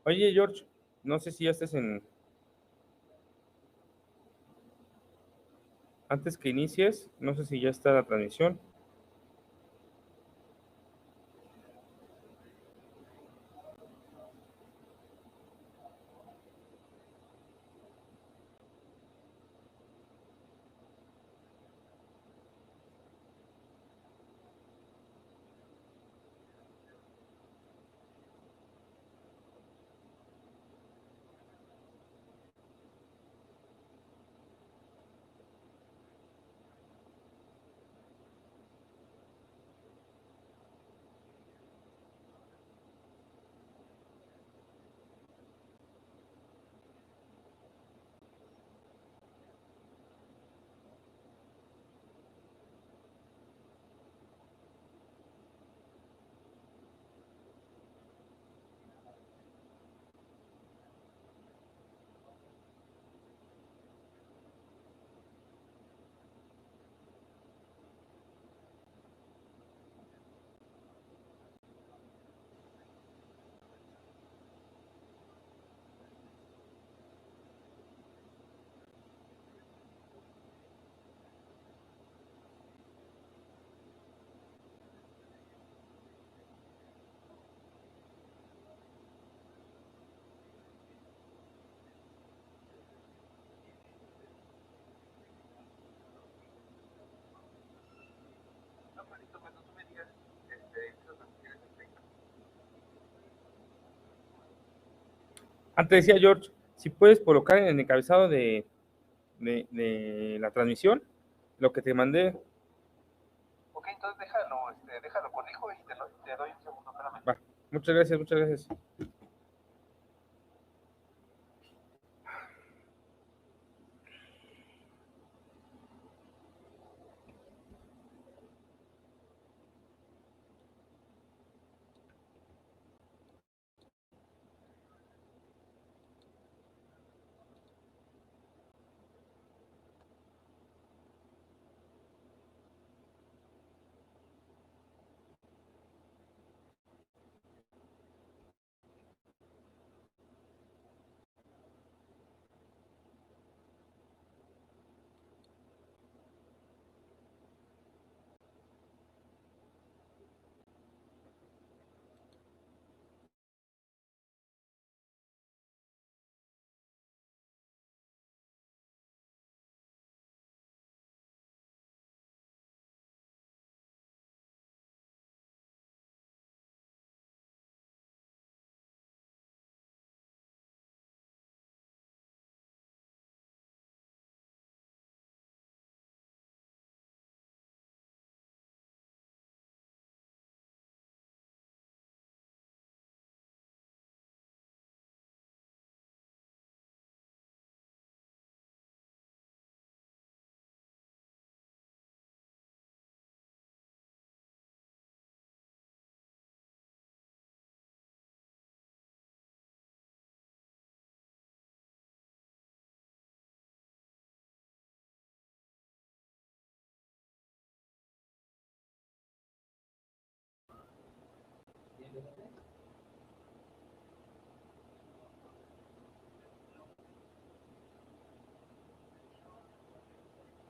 Oye, George, no sé si ya estés antes que inicies, no sé si ya está la transmisión. Antes decía George, si puedes colocar en el encabezado de la transmisión lo que te mandé. Ok, entonces déjalo corrijo y te doy un segundo, espérame. Va, muchas gracias, muchas gracias.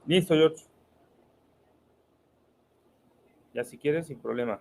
Listo, George. Ya si quieres, sin problema.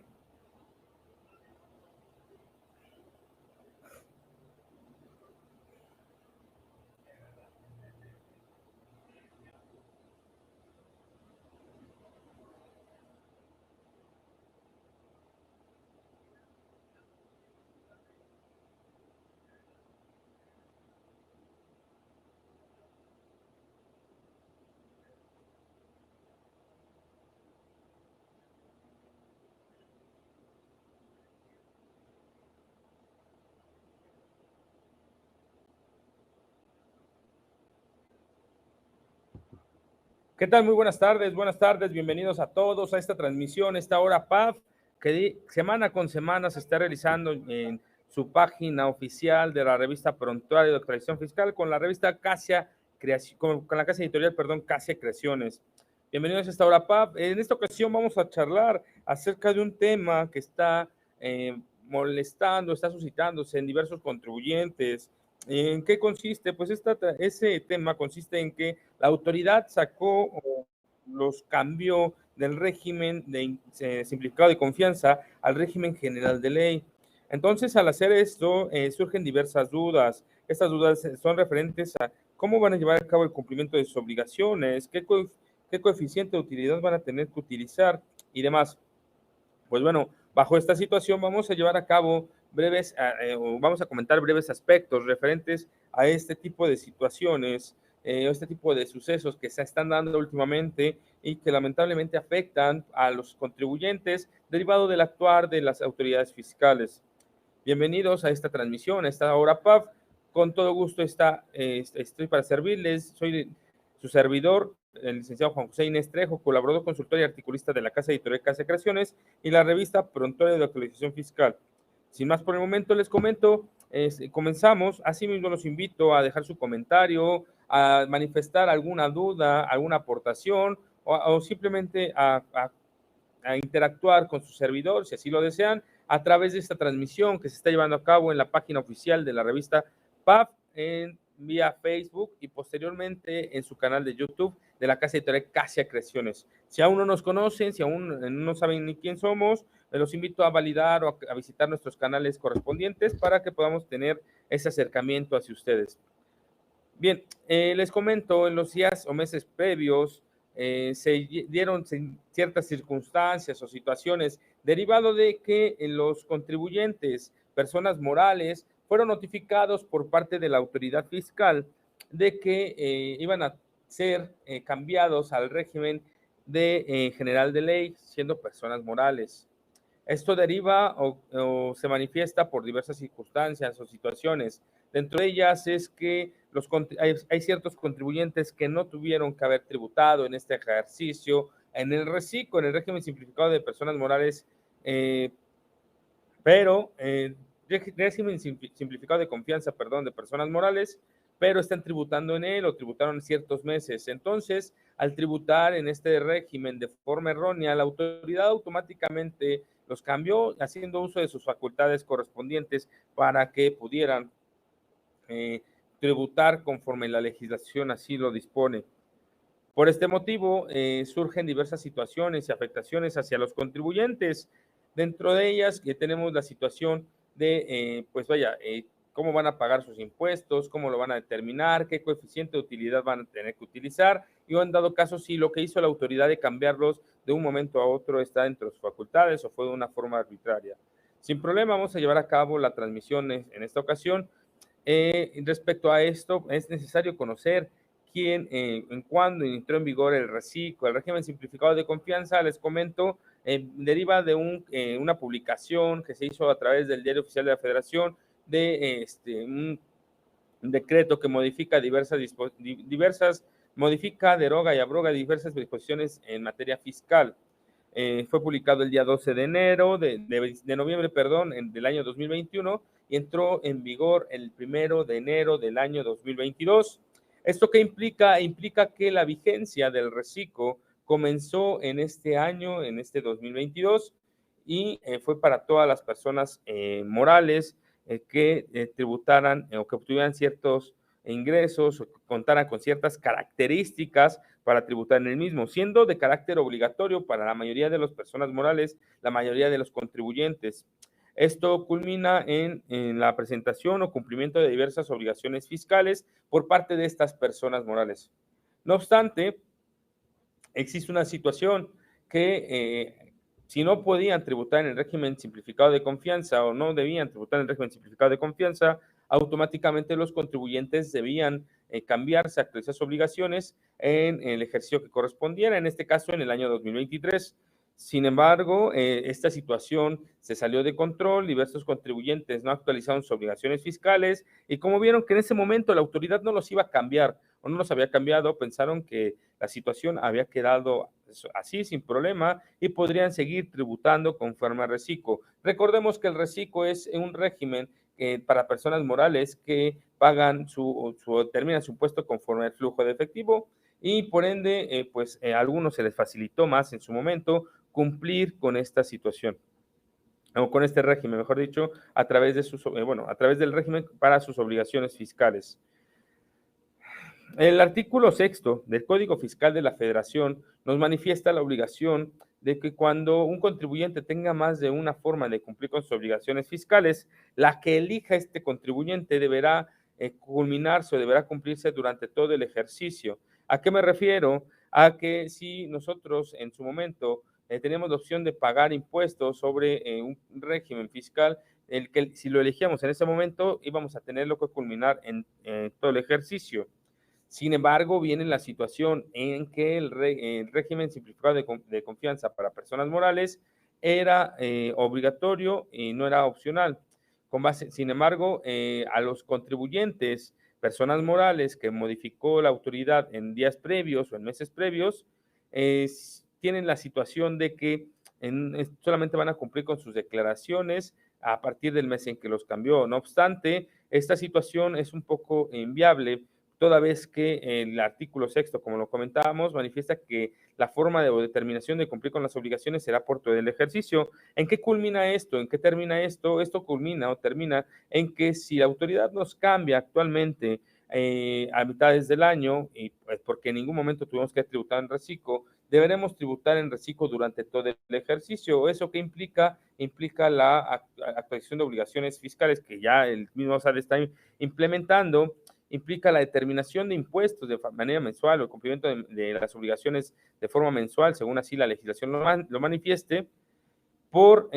¿Qué tal? Muy buenas tardes, bienvenidos a todos a esta transmisión, esta hora PAF, que semana con semana se está realizando en su página oficial de la revista Prontuario de Actualización Fiscal con la revista Casia Creación, con la casa editorial, perdón, Casia Creaciones. Bienvenidos a esta hora PAF. En esta ocasión vamos a charlar acerca de un tema que está molestando, está suscitándose en diversos contribuyentes. ¿En qué consiste? Pues ese tema consiste en que la autoridad sacó o los cambió del régimen simplificado de confianza al régimen general de ley. Entonces, al hacer esto, surgen diversas dudas. Estas dudas son referentes a cómo van a llevar a cabo el cumplimiento de sus obligaciones, qué coeficiente de utilidad van a tener que utilizar y demás. Pues bueno, bajo esta situación vamos a llevar a cabo vamos a comentar breves aspectos referentes a este tipo de situaciones, este tipo de sucesos que se están dando últimamente y que lamentablemente afectan a los contribuyentes derivado del actuar de las autoridades fiscales. Bienvenidos a esta transmisión, a esta hora PAF. Con todo gusto estoy para servirles. Soy su servidor, el licenciado Juan José Inés Trejo, colaborador, consultor y articulista de la Casa Editorial Casa de Creaciones y la revista Prontuario de Actualización Fiscal. Sin más por el momento, les comento, comenzamos. Asimismo, los invito a dejar su comentario, a manifestar alguna duda, alguna aportación o simplemente a interactuar con su servidor, si así lo desean, a través de esta transmisión que se está llevando a cabo en la página oficial de la revista PAF, vía Facebook y posteriormente en su canal de YouTube de la Casa Editorial Casia Creaciones. Si aún no nos conocen, si aún no saben ni quién somos, los invito a validar o a visitar nuestros canales correspondientes para que podamos tener ese acercamiento hacia ustedes. Bien, les comento, en los días o meses previos se dieron ciertas circunstancias o situaciones derivado de que los contribuyentes, personas morales, fueron notificados por parte de la autoridad fiscal de que iban a ser cambiados al régimen de general de ley, siendo personas morales. Esto deriva o se manifiesta por diversas circunstancias o situaciones. Dentro de ellas es que hay ciertos contribuyentes que no tuvieron que haber tributado en este ejercicio, en el RECICO, en el régimen simplificado de personas morales, régimen simplificado de confianza, perdón, de personas morales, pero están tributando en él o tributaron ciertos meses. Entonces, al tributar en este régimen de forma errónea, la autoridad automáticamente los cambió haciendo uso de sus facultades correspondientes para que pudieran tributar conforme la legislación así lo dispone. Por este motivo, surgen diversas situaciones y afectaciones hacia los contribuyentes. Dentro de ellas tenemos la situación de, cómo van a pagar sus impuestos, cómo lo van a determinar, qué coeficiente de utilidad van a tener que utilizar y en dado caso si lo que hizo la autoridad de cambiarlos de un momento a otro está dentro de sus facultades o fue de una forma arbitraria. Sin problema vamos a llevar a cabo la transmisión en esta ocasión. Respecto a esto, es necesario conocer en cuándo entró en vigor el RECICO, el régimen simplificado de confianza. Les comento, deriva de una publicación que se hizo a través del Diario Oficial de la Federación de un decreto que modifica deroga y abroga diversas disposiciones en materia fiscal. Fue publicado el día 12 de noviembre, del año 2021 y entró en vigor el 1 de enero del año 2022. ¿Esto qué implica? Implica que la vigencia del RECICO comenzó en este año, en este 2022, y fue para todas las personas morales que tributaran o que obtuvieran ciertos ingresos o contaran con ciertas características para tributar en el mismo, siendo de carácter obligatorio para la mayoría de las personas morales, la mayoría de los contribuyentes. Esto culmina en la presentación o cumplimiento de diversas obligaciones fiscales por parte de estas personas morales. No obstante, existe una situación que si no podían tributar en el régimen simplificado de confianza o no debían tributar en el régimen simplificado de confianza, automáticamente los contribuyentes debían cambiarse, actualizar sus obligaciones en el ejercicio que correspondiera, en este caso en el año 2023. Sin embargo, esta situación se salió de control, diversos contribuyentes no actualizaron sus obligaciones fiscales y como vieron que en ese momento la autoridad no los iba a cambiar o no los había cambiado, pensaron que la situación había quedado así sin problema y podrían seguir tributando conforme al RECICO. Recordemos que el RECICO es un régimen para personas morales que pagan terminan su impuesto conforme al flujo de efectivo y por ende, a algunos se les facilitó más en su momento cumplir con esta situación. o con este régimen, mejor dicho, a través de sus, a través del régimen para sus obligaciones fiscales. El artículo 6 del Código Fiscal de la Federación nos manifiesta la obligación de que cuando un contribuyente tenga más de una forma de cumplir con sus obligaciones fiscales, la que elija este contribuyente deberá culminarse o deberá cumplirse durante todo el ejercicio. ¿A qué me refiero? A que si nosotros en su momento tenemos la opción de pagar impuestos sobre un régimen fiscal, el que si lo elegíamos en ese momento íbamos a tenerlo que culminar en todo el ejercicio. Sin embargo, viene la situación en que el régimen simplificado de confianza para personas morales era obligatorio y no era opcional. Sin embargo, a los contribuyentes, personas morales que modificó la autoridad en días previos o en meses previos, tienen la situación de que solamente van a cumplir con sus declaraciones a partir del mes en que los cambió. No obstante, esta situación es un poco inviable, toda vez que el artículo 6, como lo comentábamos, manifiesta que la forma de determinación de cumplir con las obligaciones será por todo el ejercicio. ¿En qué culmina esto? ¿En qué termina esto? Esto culmina o termina en que si la autoridad nos cambia actualmente a mitades del año, y pues porque en ningún momento tuvimos que tributar en reciclo, deberemos tributar en reciclo durante todo el ejercicio. ¿Eso qué implica? Implica la actualización de obligaciones fiscales que ya el mismo SAT está implementando, implica la determinación de impuestos de manera mensual o el cumplimiento de las obligaciones de forma mensual, según así la legislación lo manifieste, por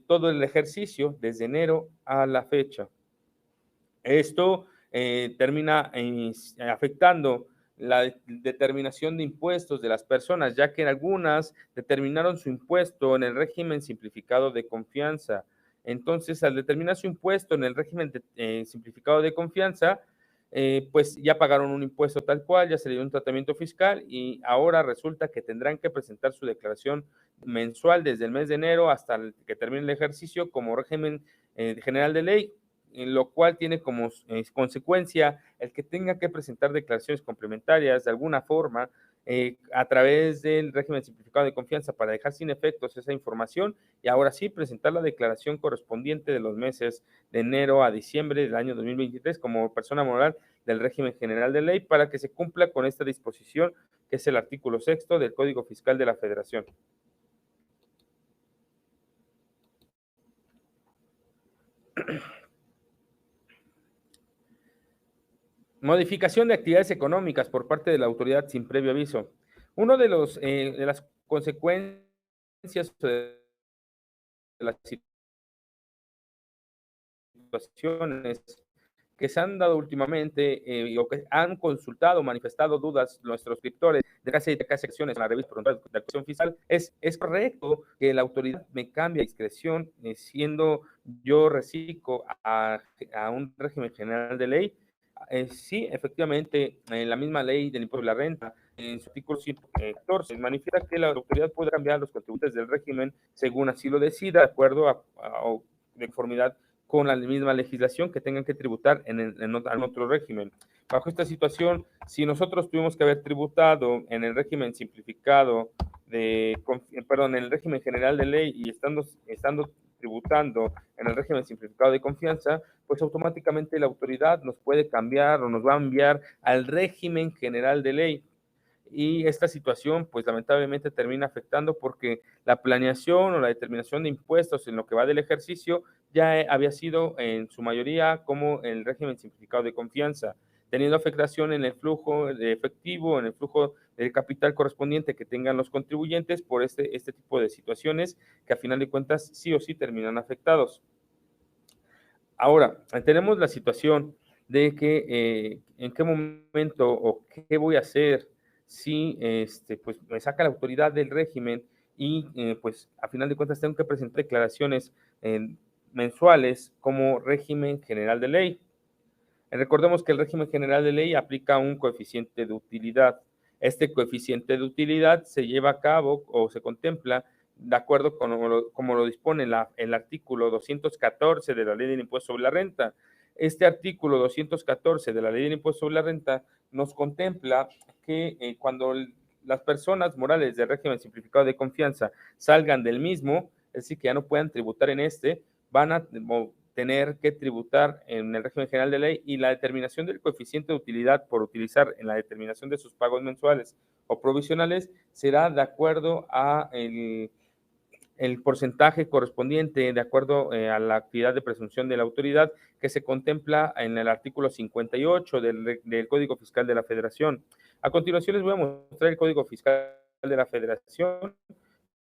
todo el ejercicio desde enero a la fecha. Esto termina afectando la determinación de impuestos de las personas, ya que algunas determinaron su impuesto en el régimen simplificado de confianza. Entonces, al determinar su impuesto en el régimen simplificado de confianza, pues ya pagaron un impuesto tal cual, ya se le dio un tratamiento fiscal y ahora resulta que tendrán que presentar su declaración mensual desde el mes de enero hasta que termine el ejercicio como régimen general de ley, lo cual tiene como consecuencia el que tenga que presentar declaraciones complementarias de alguna forma a través del régimen simplificado de confianza para dejar sin efectos esa información y ahora sí presentar la declaración correspondiente de los meses de enero a diciembre del año 2023 como persona moral del régimen general de ley para que se cumpla con esta disposición que es el artículo 6 del Código Fiscal de la Federación. Modificación de actividades económicas por parte de la autoridad sin previo aviso. Uno de las consecuencias de las situaciones que se han dado últimamente o que han consultado, manifestado dudas nuestros suscriptores de casi secciones en la revista de actuación fiscal, es correcto que la autoridad me cambie a discreción, siendo yo reciclo a un régimen general de ley. Sí, efectivamente, en la misma ley del impuesto de la renta, en su artículo 114, manifiesta que la autoridad puede cambiar los contribuyentes del régimen según así lo decida, de acuerdo de conformidad con la misma legislación que tengan que tributar en otro régimen. Bajo esta situación, si nosotros tuvimos que haber tributado en el régimen simplificado en el régimen general de ley y estando tributando en el régimen simplificado de confianza, pues automáticamente la autoridad nos puede cambiar o nos va a enviar al régimen general de ley. Y esta situación, pues lamentablemente termina afectando porque la planeación o la determinación de impuestos en lo que va del ejercicio ya había sido en su mayoría como el régimen simplificado de confianza, teniendo afectación en el flujo de efectivo, en el flujo del capital correspondiente que tengan los contribuyentes por este tipo de situaciones que a final de cuentas sí o sí terminan afectados. Ahora, tenemos la situación de que en qué momento o qué voy a hacer si pues me saca la autoridad del régimen y pues a final de cuentas tengo que presentar declaraciones mensuales como régimen general de ley. Recordemos que el régimen general de ley aplica un coeficiente de utilidad. Este coeficiente de utilidad se lleva a cabo o se contempla de acuerdo con como lo dispone el artículo 214 de la Ley del Impuesto sobre la Renta. Este artículo 214 de la Ley del Impuesto sobre la Renta nos contempla que cuando las personas morales del régimen simplificado de confianza salgan del mismo, es decir, que ya no puedan tributar en este, van a tener que tributar en el régimen general de ley, y la determinación del coeficiente de utilidad por utilizar en la determinación de sus pagos mensuales o provisionales será de acuerdo a el porcentaje correspondiente de acuerdo a la actividad de presunción de la autoridad que se contempla en el artículo 58 del Código Fiscal de la Federación. A continuación les voy a mostrar el Código Fiscal de la Federación,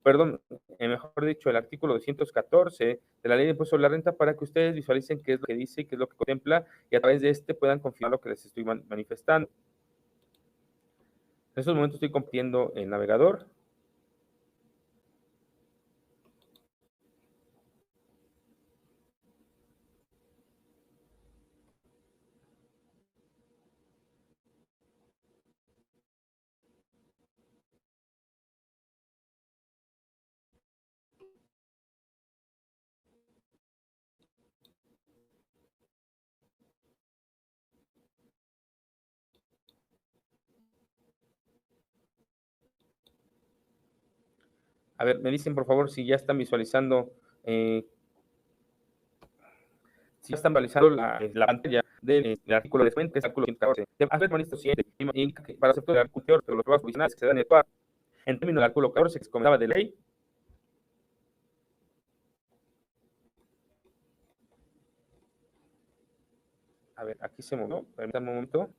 perdón, mejor dicho, el artículo 214 de la Ley de Impuesto sobre la Renta, para que ustedes visualicen qué es lo que dice y qué es lo que contempla, y a través de este puedan confirmar lo que les estoy manifestando. En estos momentos estoy compartiendo el navegador. A ver, me dicen por favor si ya están visualizando, si ya están visualizando la pantalla del artículo de fuentes, artículo 114. A ver, ministro, siguiente, indica que para aceptar el artículo de los trabajos provisionales que se dan en el PAR, en términos del artículo 14 que se comentaba de ley. A ver, aquí se movió, permítanme un momento.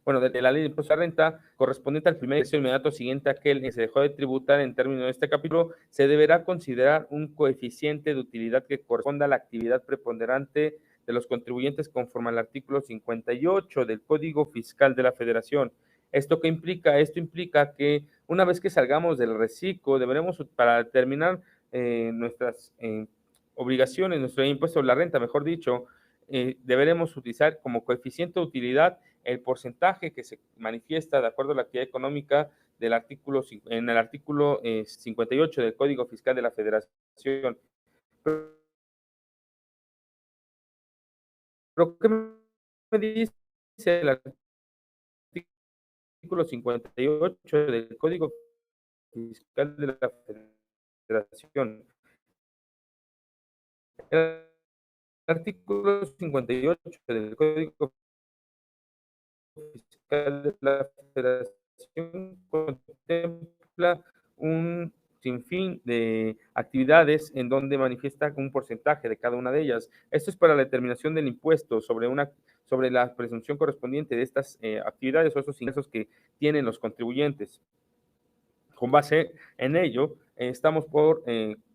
Bueno, de la ley de impuesto a la renta correspondiente al primer ejercicio inmediato siguiente a aquel que se dejó de tributar en términos de este capítulo, se deberá considerar un coeficiente de utilidad que corresponda a la actividad preponderante de los contribuyentes conforme al artículo 58 del Código Fiscal de la Federación. ¿Esto qué implica? Esto implica que una vez que salgamos del reciclo, deberemos, para determinar nuestras obligaciones, nuestro impuesto sobre la renta, mejor dicho, deberemos utilizar como coeficiente de utilidad el porcentaje que se manifiesta de acuerdo a la actividad económica del artículo, en el artículo 58 del Código Fiscal de la Federación. Pero ¿qué me dice el artículo 58 del Código Fiscal de la Federación? El artículo 58 del Código Fiscal de la Federación contempla un sinfín de actividades en donde manifiesta un porcentaje de cada una de ellas. Esto es para la determinación del impuesto sobre la presunción correspondiente de estas actividades o esos ingresos que tienen los contribuyentes. Con base en ello, estamos por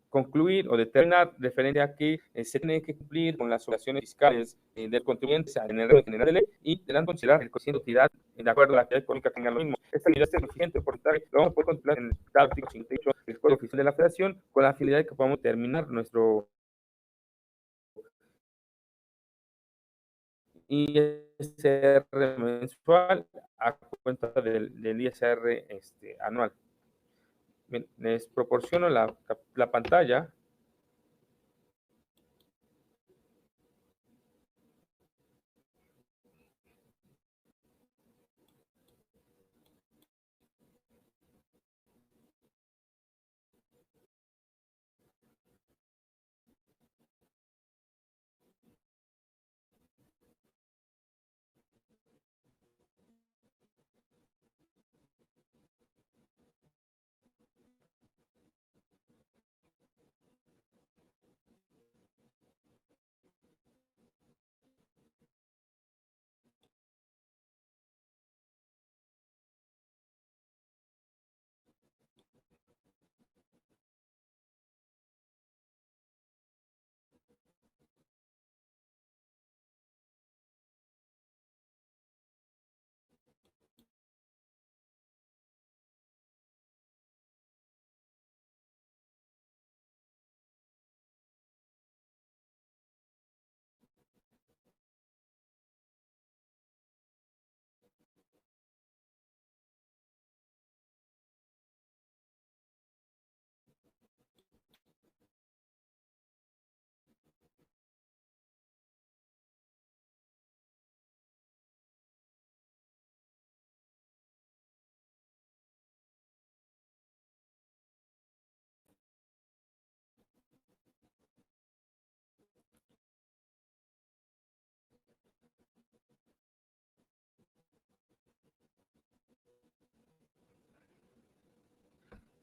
concluir o determinar referente a que se tiene que cumplir con las obligaciones fiscales del contribuyente en el régimen general de ley, y deberán considerar el coeficiente de utilidad de acuerdo a la actividad económica que tengan lo mismo. Esta unidad es coeficiente porcentaje lo vamos a poder contemplar en el artículo 58 del Código Oficial de la Federación, con la finalidad de que podamos terminar nuestro ISR mensual a cuenta del ISR anual. Bien, les proporciono la pantalla.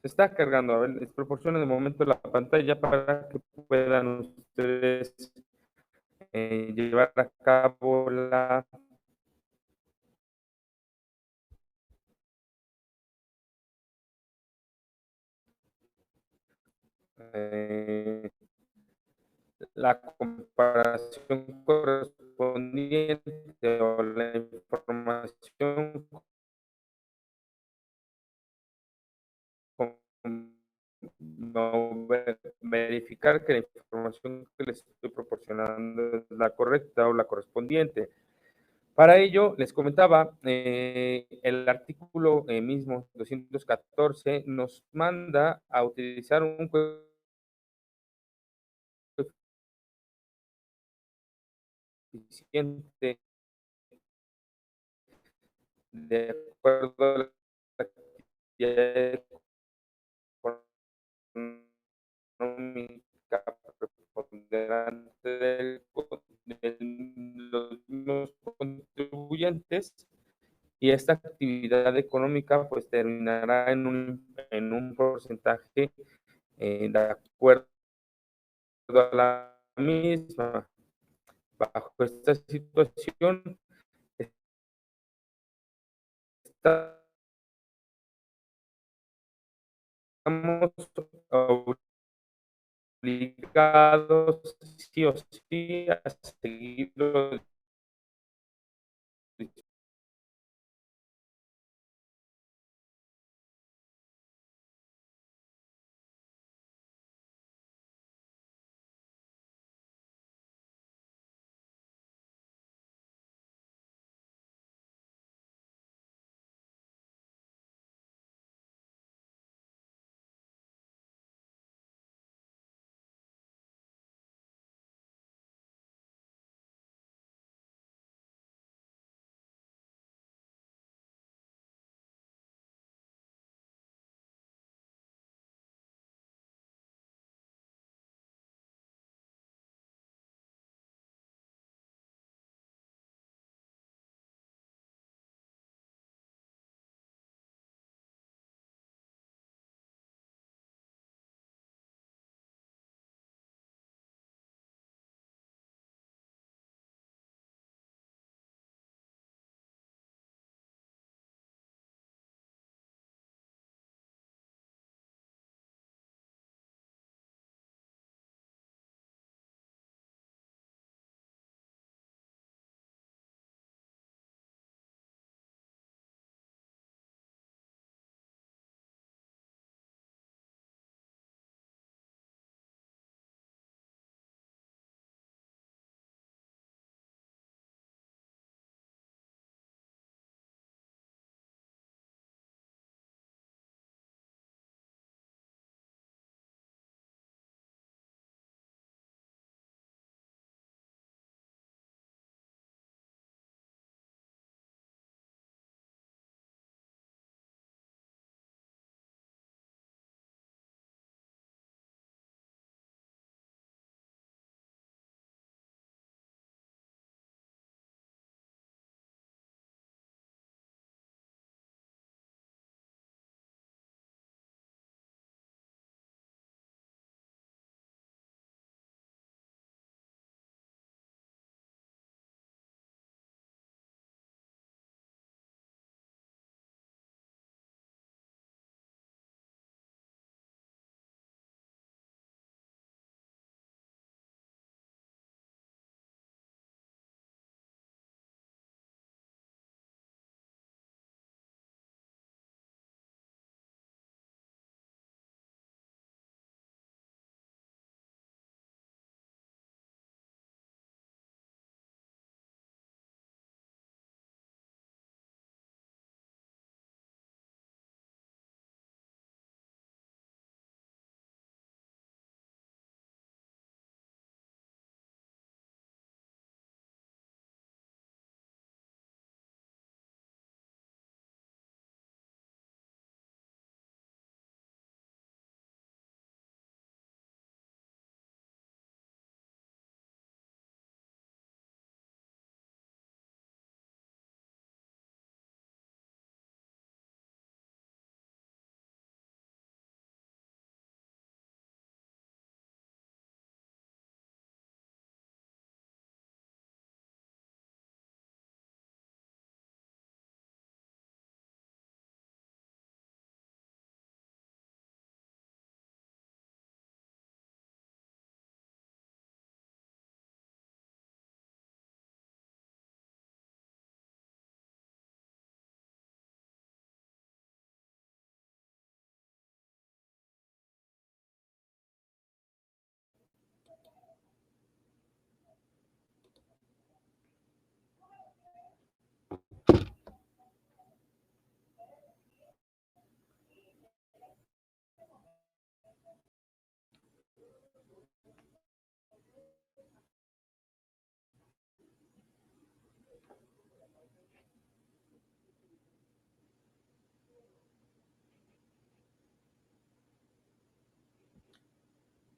Se está cargando. A ver, les proporciono de momento la pantalla para que puedan ustedes llevar a cabo eh, la comparación correspondiente o la información no, verificar que la información que les estoy proporcionando es la correcta o la correspondiente. Para ello, les comentaba, el artículo mismo 214 nos manda a utilizar un coeficiente de acuerdo a la actividad económica preponderante de los mismos contribuyentes, y esta actividad económica pues terminará en un porcentaje de acuerdo a la misma. Bajo esta situación, estamos obligados sí o sí a seguirlo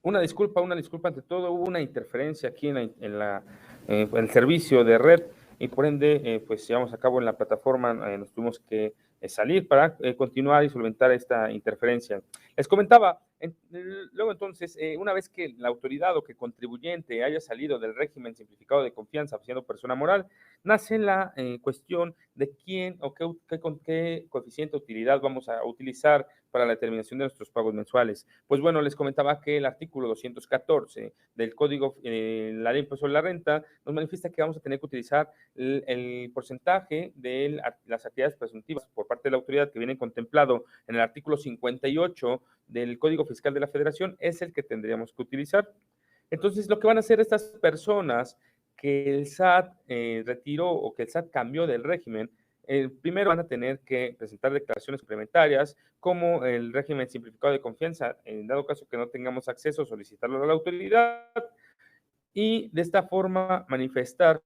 una disculpa ante todo, hubo una interferencia aquí en el servicio de red y por ende, pues llevamos a cabo en la plataforma, nos tuvimos que salir para continuar y solventar esta interferencia. Les comentaba, luego entonces, una vez que la autoridad o que contribuyente haya salido del régimen simplificado de confianza siendo persona moral, nace la cuestión de quién o qué coeficiente de utilidad vamos a utilizar para la determinación de nuestros pagos mensuales. Pues bueno, les comentaba que el artículo 214 del Código, la Ley de Impuesto sobre la Renta, nos manifiesta que vamos a tener que utilizar el porcentaje de las actividades presuntivas por parte de la autoridad que viene contemplado en el artículo 58 del Código Fiscal de la Federación, es el que tendríamos que utilizar. Entonces, lo que van a hacer estas personas que el SAT retiró o que el SAT cambió del régimen, primero van a tener que presentar declaraciones complementarias, como el régimen simplificado de confianza, en dado caso que no tengamos acceso, solicitarlo a la autoridad y de esta forma manifestar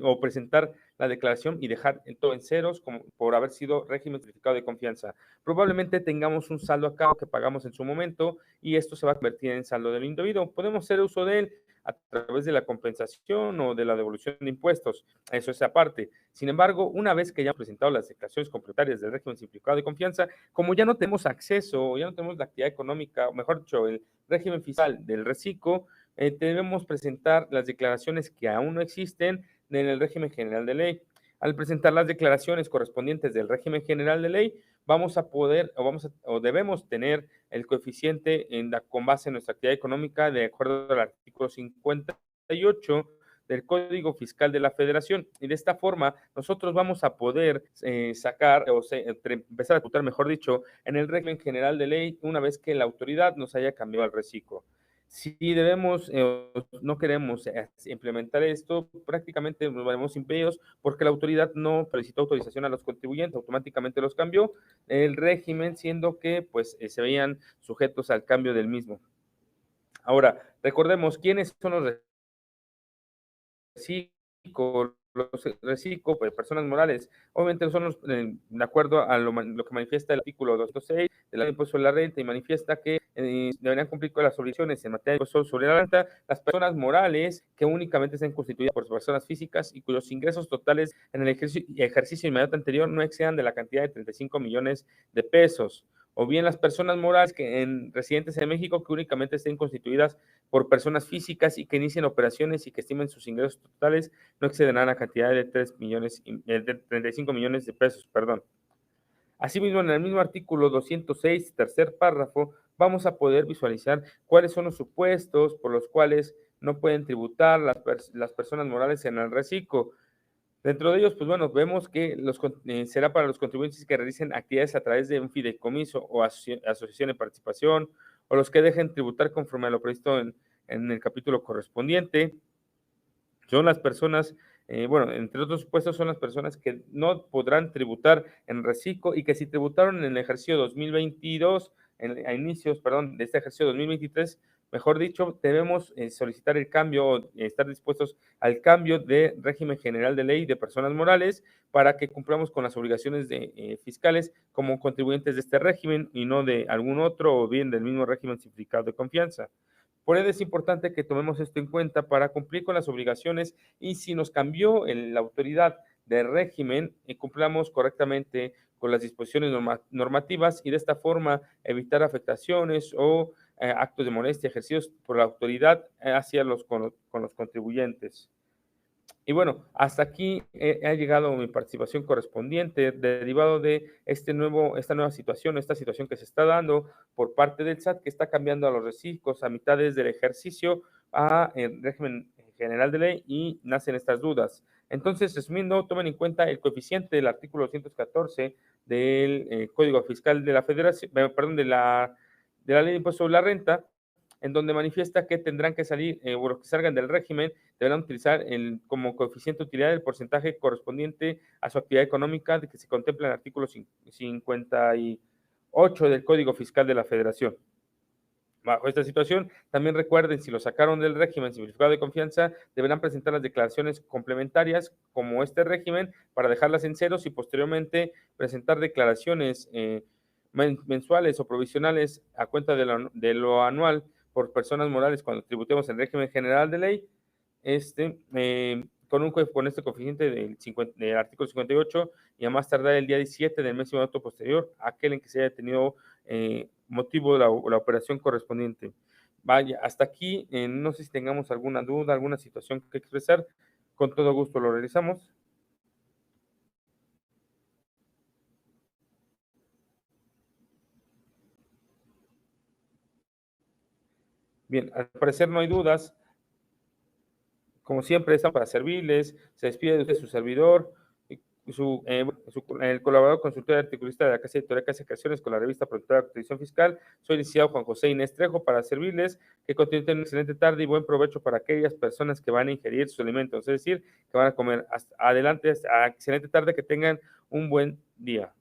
o presentar la declaración y dejar todo en ceros como por haber sido régimen certificado de confianza. Probablemente tengamos un saldo a cabo que pagamos en su momento y esto se va a convertir en saldo del indebido. Podemos hacer uso de él a través de la compensación o de la devolución de impuestos. Eso es aparte. Sin embargo, una vez que ya hemos presentado las declaraciones complementarias del régimen simplificado de confianza, como ya no tenemos acceso, ya no tenemos la actividad económica, o mejor dicho, el régimen fiscal del reciclo, debemos presentar las declaraciones que aún no existen en el régimen general de ley. Al presentar las declaraciones correspondientes del régimen general de ley, vamos a poder o debemos tener el coeficiente con base en nuestra actividad económica de acuerdo al artículo 58 del Código Fiscal de la Federación. Y de esta forma, nosotros vamos a poder sacar o empezar a tributar, mejor dicho, en el régimen general de ley una vez que la autoridad nos haya cambiado al reciclo. Si debemos, no queremos implementar esto, prácticamente nos veremos impedidos porque la autoridad no solicitó autorización a los contribuyentes, automáticamente los cambió el régimen, siendo que pues se veían sujetos al cambio del mismo. Ahora, recordemos quiénes son los reciclo, pues, personas morales, obviamente son los, de acuerdo a lo que manifiesta el artículo 206 de la Ley de Impuesto sobre la Renta y manifiesta que deberían cumplir con las obligaciones en materia de impuesto sobre la renta las personas morales que únicamente estén constituidas por personas físicas y cuyos ingresos totales en el ejercicio inmediato anterior no excedan de la cantidad de 35 millones de pesos. O bien las personas morales residentes en México que únicamente estén constituidas por personas físicas y que inicien operaciones y que estimen sus ingresos totales no excederán la cantidad de 35 millones de pesos, perdón. Asimismo, en el mismo artículo 206, tercer párrafo, vamos a poder visualizar cuáles son los supuestos por los cuales no pueden tributar las personas morales en el reciclo. Dentro de ellos, pues bueno, vemos que será para los contribuyentes que realicen actividades a través de un fideicomiso o asociación de participación, o los que dejen tributar conforme a lo previsto en el capítulo correspondiente. Son las personas, bueno, entre otros supuestos, son las personas que no podrán tributar en reciclo y que si tributaron en el ejercicio 2022, a inicios, perdón, de este ejercicio 2023, mejor dicho, debemos solicitar el cambio o estar dispuestos al cambio de régimen general de ley de personas morales para que cumplamos con las obligaciones fiscales como contribuyentes de este régimen y no de algún otro o bien del mismo régimen simplificado de confianza. Por ello es importante que tomemos esto en cuenta para cumplir con las obligaciones y si nos cambió la autoridad de régimen, cumplamos correctamente con las disposiciones normativas y de esta forma evitar afectaciones o actos de molestia ejercidos por la autoridad hacia con los contribuyentes. Y bueno, hasta aquí ha llegado mi participación correspondiente, derivado de esta nueva situación, esta situación que se está dando por parte del SAT, que está cambiando a los reciclos a mitades del ejercicio a el régimen general de ley y nacen estas dudas. Entonces, resumiendo, tomen en cuenta el coeficiente del artículo 214 del Código Fiscal de la Federación, perdón, de la Ley de Impuesto sobre la Renta, en donde manifiesta que tendrán que salir o los que salgan del régimen deberán utilizar como coeficiente de utilidad el porcentaje correspondiente a su actividad económica de que se contempla en el artículo 58 del Código Fiscal de la Federación. Bajo esta situación, también recuerden, si lo sacaron del régimen simplificado de confianza, deberán presentar las declaraciones complementarias como este régimen para dejarlas en ceros y posteriormente presentar declaraciones mensuales o provisionales a cuenta de lo anual por personas morales cuando tributemos en régimen general de ley, con este coeficiente del artículo 58 y a más tardar el día 17 del mes inmediato posterior, aquel en que se haya tenido motivo de la operación correspondiente. Vaya, hasta aquí, no sé si tengamos alguna duda, alguna situación que expresar, con todo gusto lo realizamos. Bien, al parecer no hay dudas. Como siempre, están para servirles. Se despide de usted su servidor, el colaborador consultor y articulista de la Casa Editorial Casa de Creaciones con la revista Productora de Actualización Fiscal. Soy licenciado Juan José Inés Trejo para servirles. Que continúen teniendo una excelente tarde y buen provecho para aquellas personas que van a ingerir sus alimentos, es decir, que van a comer. Hasta adelante, excelente tarde, que tengan un buen día.